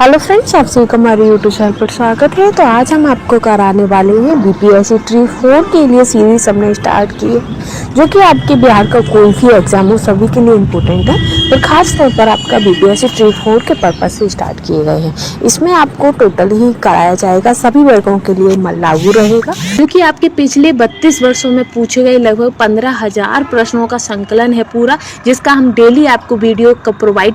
Hello friends, आप सभी का हमारे यूट्यूब चैनल पर स्वागत है। तो आज हम आपको कराने वाले हैं बीपीएससी ट्री 4 के लिए सीरीज हमने स्टार्ट की है, जो कि आपके बिहार का कोई भी एग्जाम हो सभी के लिए इम्पोर्टेंट है, और खास तौर पर आपका बीपीएससी ट्री 4 के पर्पज से स्टार्ट किए गए हैं। इसमें आपको टोटल ही कराया जाएगा, सभी वर्गों के लिए लागू रहेगा, क्योंकि आपके पिछले 32 वर्षों में पूछे गए लगभग 15,000 प्रश्नों का संकलन है पूरा, जिसका हम डेली आपको वीडियो प्रोवाइड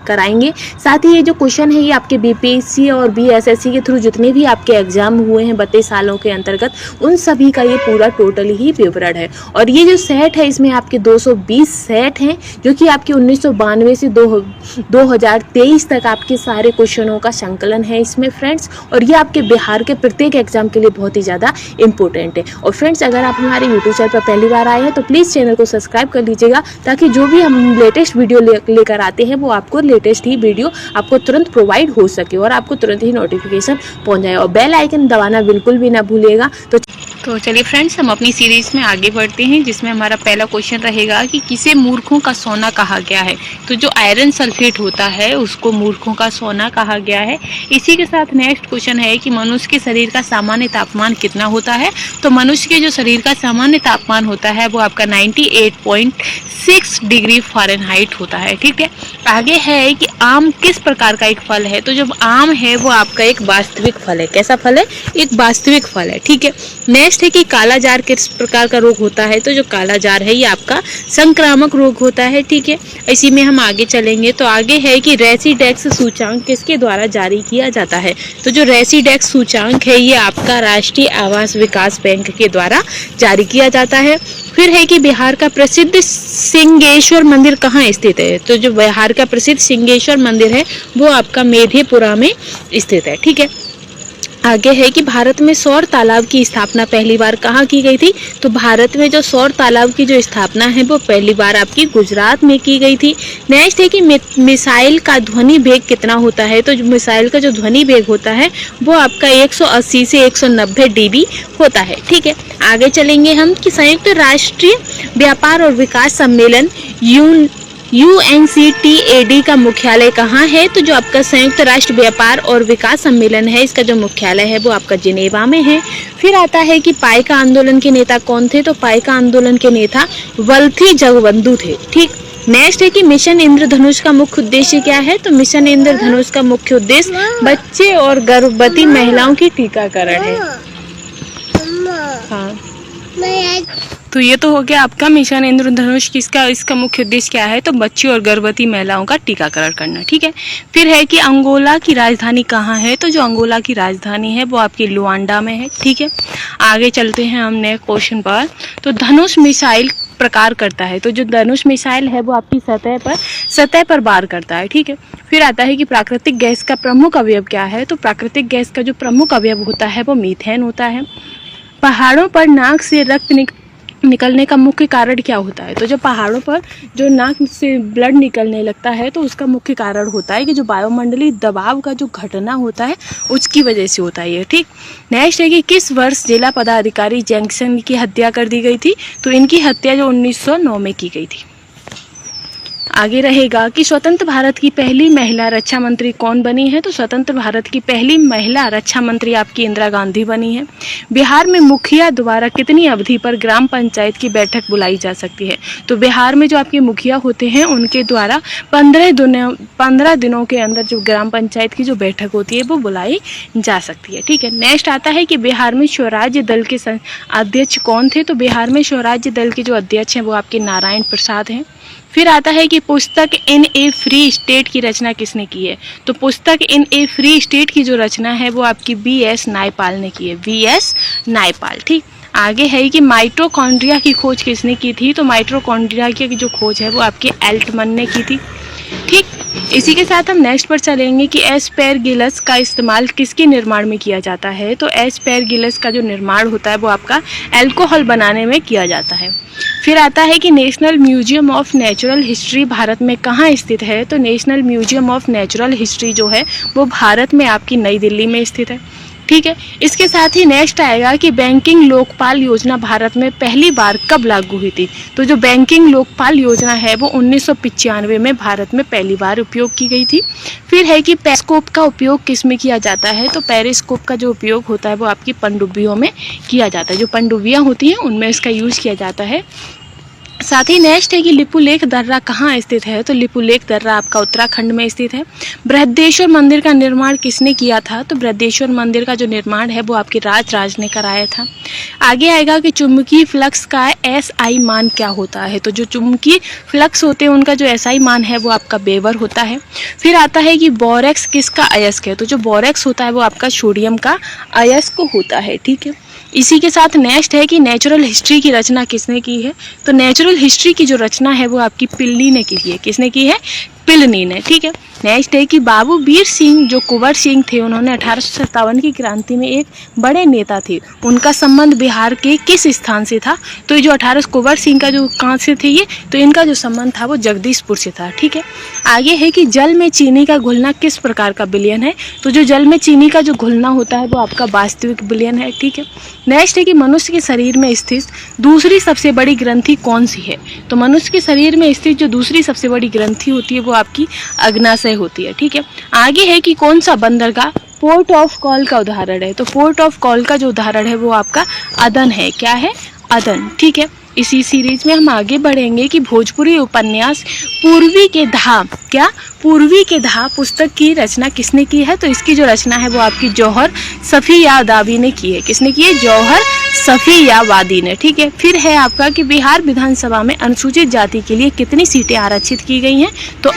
कराएंगे। साथ ही ये जो क्वेश्चन है ये आपके बीपीएससी और बीएसएससी के थ्रू जितने भी आपके एग्जाम हुए हैं 32 सालों के अंतर्गत, उन सभी का ये पूरा टोटल ही विवरण है। और ये जो सेट है इसमें आपके 220 सेट हैं, जो कि आपके 1992 से 2023 तक आपके सारे क्वेश्चनों का संकलन है इसमें फ्रेंड्स। और ये आपके बिहार के प्रत्येक एग्जाम के लिए बहुत ही ज़्यादा इंपॉर्टेंट है। और फ्रेंड्स, अगर आप हमारे यूट्यूब चैनल पर पहली बार आए हैं तो प्लीज़ चैनल को सब्सक्राइब कर लीजिएगा, ताकि जो भी हम लेटेस्ट वीडियो लेकर आते हैं वो आपको लेटेस्ट ही वीडियो आपको तुरंत प्रोवाइड हो सके और आपको तुरंत ही नोटिफिकेशन पहुंच जाए। और बेल आइकन दबाना बिल्कुल भी ना भूलिएगा। तो चलिए फ्रेंड्स, हम अपनी सीरीज में आगे बढ़ते हैं, जिसमें हमारा पहला क्वेश्चन रहेगा कि किसे मूर्खों का सोना कहा गया है। तो जो आयरन सल्फेट होता है उसको मूर्खों का सोना कहा गया है। इसी के साथ नेक्स्ट क्वेश्चन है कि मनुष्य के शरीर का सामान्य तापमान कितना होता है। तो मनुष्य के जो शरीर का सामान्य तापमान होता है वो आपका 98.6 डिग्री फ़ारेनहाइट होता है। ठीक है, आगे है कि आम किस प्रकार का एक फल है। तो जब आम है वो आपका एक वास्तविक फल है। कैसा फल है? एक वास्तविक फल है। ठीक है, नेक्स्ट है कि काला जार किस प्रकार का रोग होता है। तो जो काला जार है ये आपका संक्रामक रोग होता है। ठीक है, इसी में हम आगे चलेंगे। तो आगे है कि रेसिडेक्स सूचांक किसके द्वारा जारी किया जाता है। तो जो रेसिडेक्स सूचांक है ये आपका राष्ट्रीय आवास विकास बैंक के द्वारा जारी किया जाता है। फिर है कि बिहार का प्रसिद्ध सिंहेश्वर मंदिर कहाँ स्थित है। तो जो बिहार का प्रसिद्ध सिंहेश्वर मंदिर है वो आपका मेधेपुरा में स्थित है। ठीक है, आगे है कि भारत में सौर तालाब की स्थापना पहली बार कहाँ की गई थी। तो भारत में जो सौर तालाब की जो स्थापना है वो पहली बार आपकी गुजरात में की गई थी। नेक्स्ट है कि मिसाइल का ध्वनि वेग कितना होता है। तो मिसाइल का जो ध्वनि वेग होता है वो आपका 180 से 190 dB होता है। ठीक है, आगे चलेंगे हम कि संयुक्त राष्ट्रीय व्यापार और विकास सम्मेलन UNCTAD का मुख्यालय कहाँ है। तो जो आपका संयुक्त राष्ट्र व्यापार और विकास सम्मेलन है इसका जो मुख्यालय है वो आपका जिनेवा में है। फिर आता है कि पाइका आंदोलन के नेता कौन थे। तो पाइका आंदोलन के नेता वल्थी जगबंधु थे। ठीक, नेक्स्ट है कि मिशन इंद्रधनुष का मुख्य उद्देश्य क्या है। तो मिशन इंद्रधनुष का मुख्य उद्देश्य बच्चे और गर्भवती महिलाओं की टीकाकरण है। हाँ, तो ये तो हो गया आपका मिशन इंद्रधनुष किसका, इसका मुख्य उद्देश्य क्या है। तो बच्ची और गर्भवती महिलाओं का टीकाकरण करना। ठीक है, फिर है कि अंगोला की राजधानी कहाँ है। तो जो अंगोला की राजधानी है वो आपकी लुआंडा में है। ठीक है, आगे चलते हैं हम नेक्स्ट क्वेश्चन पर। तो धनुष मिसाइल प्रकार करता है। तो जो धनुष मिसाइल है वो आपकी सतह पर वार करता है। ठीक है, फिर आता है कि प्राकृतिक गैस का प्रमुख अवयव क्या है। तो प्राकृतिक गैस का जो प्रमुख अवयव होता है वो मीथेन होता है। पहाड़ों पर नाक से रक्त निकलने का मुख्य कारण क्या होता है। तो जो पहाड़ों पर जो नाक से ब्लड निकलने लगता है तो उसका मुख्य कारण होता है कि जो वायुमंडलीय दबाव का जो घटना होता है उसकी वजह से होता है ये। ठीक, नेक्स्ट है कि किस वर्ष जिला पदाधिकारी जैक्सन की हत्या कर दी गई थी। तो इनकी हत्या जो 1909 में की गई थी। आगे रहेगा कि स्वतंत्र भारत की पहली महिला रक्षा मंत्री कौन बनी है। तो स्वतंत्र भारत की पहली महिला रक्षा मंत्री आपकी इंदिरा गांधी बनी है। बिहार में मुखिया द्वारा कितनी अवधि पर ग्राम पंचायत की बैठक बुलाई जा सकती है। तो बिहार में जो आपके मुखिया होते हैं उनके द्वारा 15 दिनों के अंदर जो ग्राम पंचायत की जो बैठक होती है वो बुलाई जा सकती है। ठीक है, नेक्स्ट आता है कि बिहार में स्वराज्य दल के अध्यक्ष कौन थे। तो बिहार में स्वराज्य दल के जो अध्यक्ष हैं वो आपके नारायण प्रसाद हैं। फिर आता है कि पुस्तक इन ए फ्री स्टेट की रचना किसने की है। तो पुस्तक इन ए फ्री स्टेट की जो रचना है वो आपकी BS नायपाल ने की है। BS नायपाल। ठीक, आगे है कि माइटोकॉन्ड्रिया की खोज किसने की थी। तो माइटोकॉन्ड्रिया की जो खोज है वो आपके एल्टमन ने की थी। ठीक, इसी के साथ हम नेक्स्ट पर चलेंगे कि एस्पेरगिलस का इस्तेमाल किसके निर्माण में किया जाता है। तो एस्पेरगिलस का जो निर्माण होता है वो आपका अल्कोहल बनाने में किया जाता है। फिर आता है कि national museum of natural history Bharat में कहाँ स्थित है। तो national museum of natural history जो है वो भारत में आपकी नई दिल्ली में स्थित है। ठीक है। इसके साथ ही नेक्स्ट आएगा कि बैंकिंग लोकपाल योजना भारत में पहली बार कब लागू हुई थी। तो जो बैंकिंग लोकपाल योजना है वो 1995 में भारत में पहली बार उपयोग की गई थी। फिर है कि पेरिस्कोप का उपयोग किस में किया जाता है। तो पेरिस्कोप का जो उपयोग होता है वो आपकी पनडुब्बियों में किया जाता है। जो पनडुब्बियाँ होती हैं उनमें इसका यूज़ किया जाता है। साथ ही नेक्स्ट है कि लिपुलेख दर्रा कहाँ स्थित है। तो लिपुलेख दर्रा आपका उत्तराखंड में स्थित है। बृहदेश्वर मंदिर का निर्माण किसने किया था। तो बृहदेश्वर मंदिर का जो निर्माण है वो आपके राज ने कराया था। आगे आएगा कि चुंबकीय फ्लक्स का SI मान क्या होता है। तो जो चुंबकीय फ्लक्स होते हैं उनका जो SI मान है वो आपका वेबर होता है। फिर आता है कि बोरेक्स किसका अयस्क है। तो जो बोरेक्स होता है वो आपका सोडियम का अयस्क होता है। ठीक है। इसी के साथ नेक्स्ट है कि नेचुरल हिस्ट्री की रचना किसने की है। तो नेचुरल हिस्ट्री की जो रचना है वो आपकी पिल्ली ने की है। किसने की है। पिलनी ने। ठीक है। नेक्स्ट है कि बाबू वीर सिंह जो कुंवर सिंह थे उन्होंने 1857 की क्रांति में एक बड़े नेता थे। उनका संबंध बिहार के किस स्थान से था। तो ये जो 18 कुंवर सिंह का जो कहाँ से थे ये, तो इनका जो संबंध था वो जगदीशपुर से था। ठीक है। आगे है कि जल में चीनी का घुलना किस प्रकार का विलयन है। तो जो जल में चीनी का जो घुलना होता है वो आपका वास्तविक विलयन है। ठीक है। नेक्स्ट है कि मनुष्य के शरीर में स्थित दूसरी सबसे बड़ी ग्रंथि कौन सी है। तो मनुष्य के शरीर में स्थित जो दूसरी सबसे बड़ी ग्रंथि होती है वो आपकी अग्नाशय होती है। ठीक है। आगे है कि कौन सा बंदरगाह पोर्ट ऑफ कॉल का उदाहरण है। तो पोर्ट ऑफ कॉल का जो उदाहरण है वो आपका अदन है। क्या है। अदन। ठीक है। इसी सीरीज में हम आगे बढ़ेंगे कि भोजपुरी उपन्यास पूर्वी के धाम पूर्वी के धाम पुस्तक की रचना किसने की है। तो इसकी जो रचना है वो आपकी जौहर सफियावादी ने की है। किसने की है। जौहर सफियावादी ने। ठीक है। फिर है आपका कि बिहार विधानसभा में अनुसूचित जाति के लिए कितनी सीटें आरक्षित की गई हैं। तो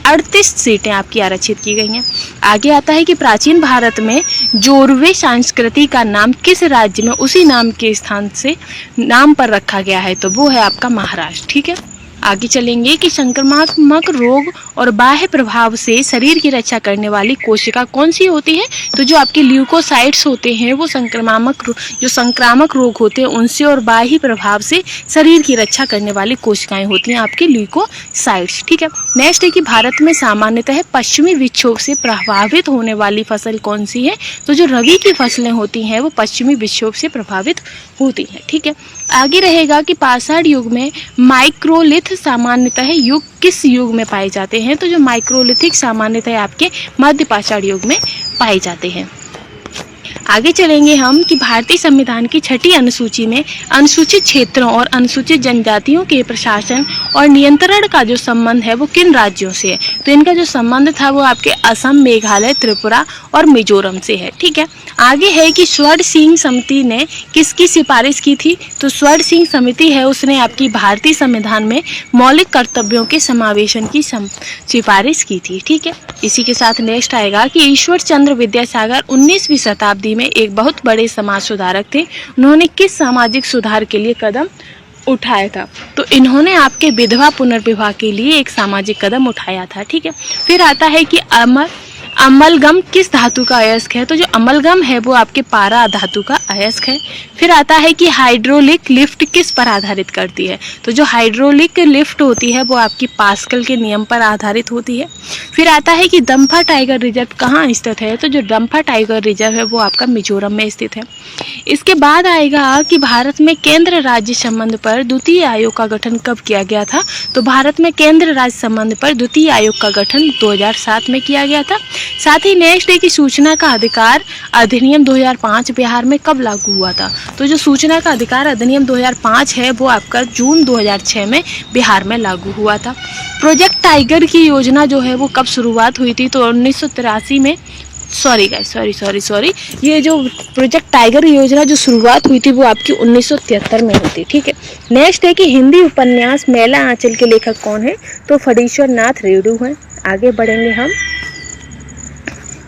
38 सीटें आपकी आरक्षित की गई हैं। आगे आता है कि प्राचीन भारत में जोरवे संस्कृति का नाम किस राज्य में उसी नाम के स्थान से नाम पर रखा गया है। तो वो है आपका महाराष्ट्र। ठीक है। आगे चलेंगे कि संक्रामक रोग और बाह्य प्रभाव से शरीर की रक्षा करने वाली कोशिका कौन सी होती है। तो जो आपके ल्यूकोसाइट्स होते हैं वो संक्रामक रोग होते हैं उनसे और बाह्य प्रभाव से शरीर की रक्षा करने वाली कोशिकाएं होती हैं आपके ल्यूकोसाइट्स। ठीक है। नेक्स्ट है कि भारत में सामान्यतः पश्चिमी विक्षोभ से प्रभावित होने वाली फसल कौन सी है। तो जो रबी की फसलें होती हैं वो पश्चिमी विक्षोभ से प्रभावित होती हैं। ठीक है। आगे रहेगा कि पाषाण युग में माइक्रोलिथ सामान्यतः युग किस युग में पाए जाते हैं। तो जो माइक्रोलिथिक सामान्यतः आपके मध्य पाषाण युग में पाए जाते हैं। आगे चलेंगे हम कि भारतीय संविधान की 6ठी अनुसूची में अनुसूचित क्षेत्रों और अनुसूचित जनजातियों के प्रशासन और नियंत्रण का जो संबंध है वो किन राज्यों से है। तो इनका जो संबंध था वो आपके असम, मेघालय, त्रिपुरा और मिजोरम से है। ठीक है। आगे है कि स्वर्ण सिंह समिति ने किसकी सिफारिश की थी। तो स्वर्ण सिंह समिति है उसने आपकी भारतीय संविधान में मौलिक कर्तव्यों के समावेशन की सिफारिश की थी। ठीक है। इसी के साथ नेक्स्ट आएगा कि ईश्वर चंद्र विद्यासागर 19वीं शताब्दी में एक बहुत बड़े समाज सुधारक थे। उन्होंने किस सामाजिक सुधार के लिए कदम उठाया था। तो इन्होंने आपके विधवा पुनर्विवाह के लिए एक सामाजिक कदम उठाया था। ठीक है। फिर आता है कि अमलगम किस धातु का अयस्क है। तो जो अमलगम है वो आपके पारा धातु का अयस्क है। फिर आता है कि हाइड्रोलिक लिफ्ट किस पर आधारित करती है। तो जो हाइड्रोलिक लिफ्ट होती है वो आपकी पास्कल के नियम पर आधारित होती है। फिर आता है कि दम्फा टाइगर रिजर्व कहाँ स्थित है। तो जो दम्फा टाइगर रिजर्व है वो आपका मिजोरम में स्थित है। इसके बाद आएगा कि भारत में केंद्र राज्य संबंध पर द्वितीय आयोग का गठन कब किया गया था। तो भारत में केंद्र राज्य संबंध पर द्वितीय आयोग का गठन 2007 में किया गया था। साथ ही नेक्स्ट है कि सूचना का अधिकार अधिनियम 2005 बिहार में कब लागू हुआ था। तो जो सूचना का अधिकार अधिनियम 2005 है वो आपका जून 2006 में बिहार में लागू हुआ था। प्रोजेक्ट टाइगर की योजना जो है वो कब शुरुआत हुई थी। तो 1983 में सॉरी ये जो प्रोजेक्ट टाइगर योजना जो शुरुआत हुई थी वो आपकी 1973 में हुई थी। ठीक है। नेक्स्ट है कि हिंदी उपन्यास मैला आंचल के लेखक कौन है। तो फणीश्वर नाथ रेणु हैं। आगे बढ़ेंगे हम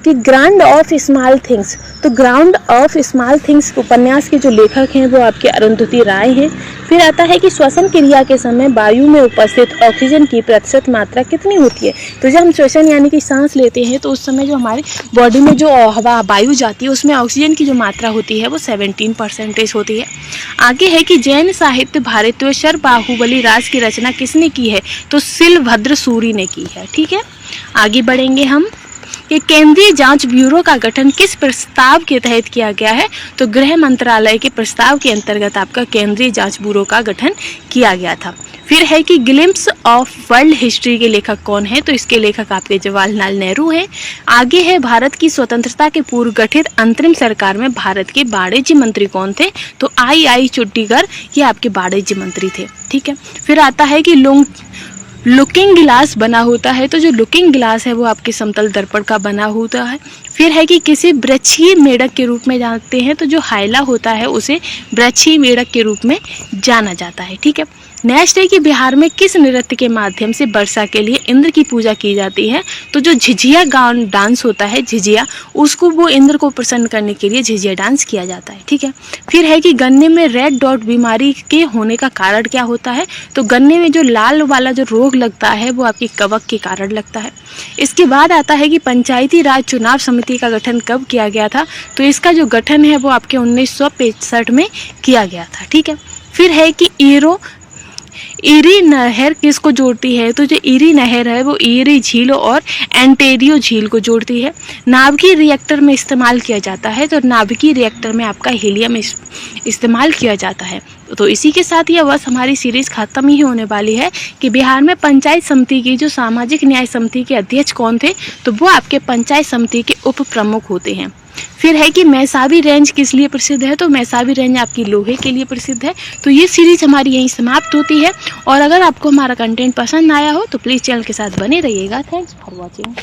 कि ग्राउंड ऑफ स्मॉल थिंग्स। तो ग्राउंड ऑफ स्मॉल थिंग्स उपन्यास के जो लेखक हैं वो आपके अरुंधति राय हैं। फिर आता है कि श्वसन क्रिया के समय वायु में उपस्थित ऑक्सीजन की प्रतिशत मात्रा कितनी होती है। तो जब हम श्वसन यानी कि सांस लेते हैं तो उस समय जो हमारी बॉडी में जो हवा वायु जाती है उसमें ऑक्सीजन की जो मात्रा होती है वो 17% होती है। आगे है कि जैन साहित्य भारतेश्वर बाहुबली राज की रचना किसने की है। तो शिलभद्र सूरी ने की है। ठीक है। आगे बढ़ेंगे हम कि केंद्रीय जांच ब्यूरो का गठन किस प्रस्ताव के तहत किया गया है? तो गृह मंत्रालय के प्रस्ताव के अंतर्गत आपका केंद्रीय जांच ब्यूरो का गठन किया गया था। फिर है कि ग्लिम्स ऑफ वर्ल्ड हिस्ट्री के लेखक कौन है? तो इसके लेखक आपके जवाहरलाल नेहरू हैं। आगे है भारत की स्वतंत्रता के पूर्व गठित अंतरिम सरकार में भारत के वाणिज्य मंत्री कौन थे? तो आई चोटीकर ये आपके वाणिज्य मंत्री थे। ठीक है, फिर आता है कि लुकिंग गिलास बना होता है। तो जो लुकिंग गिलास है वो आपके समतल दर्पण का बना होता है। फिर है कि किसी वृक्षीय मेढक के रूप में जानते हैं, तो जो हायला होता है उसे वृक्षीय मेढक के रूप में जाना जाता है। ठीक है, नेक्स्ट है कि बिहार में किस नृत्य के माध्यम से वर्षा के लिए इंद्र की पूजा की जाती है? तो जो झिझिया गान डांस होता है, झिझिया, उसको वो इंद्र को प्रसन्न करने के लिए झिझिया डांस किया जाता है। ठीक है, फिर है कि गन्ने में रेड डॉट बीमारी के होने का कारण क्या होता है? तो गन्ने में जो लाल वाला जो रोग लगता है वो आपकी कवक के कारण लगता है। इसके बाद आता है कि पंचायती राज चुनाव समिति का गठन कब किया गया था? तो इसका जो गठन है वो आपके 1965 में किया गया था। ठीक है, फिर है कि ईरी नहर किसको जोड़ती है? तो जो ईरी नहर है वो ईरी झील और एंटेरियो झील को जोड़ती है। नाभिकीय रिएक्टर में इस्तेमाल किया जाता है, तो नाभिकीय रिएक्टर में आपका हीलियम इस्तेमाल किया जाता है। तो इसी के साथ ये बस हमारी सीरीज खत्म ही होने वाली है कि बिहार में पंचायत समिति की जो सामाजिक न्याय समिति के अध्यक्ष कौन थे? तो वो आपके पंचायत समिति के उप प्रमुख होते हैं। फिर है कि मैसाबी रेंज किस लिए प्रसिद्ध है? तो मैसाबी रेंज आपकी लोहे के लिए प्रसिद्ध है। तो ये सीरीज हमारी यहीं समाप्त होती है। और अगर आपको हमारा कंटेंट पसंद आया हो तो प्लीज़ चैनल के साथ बने रहिएगा। Thanks for watching.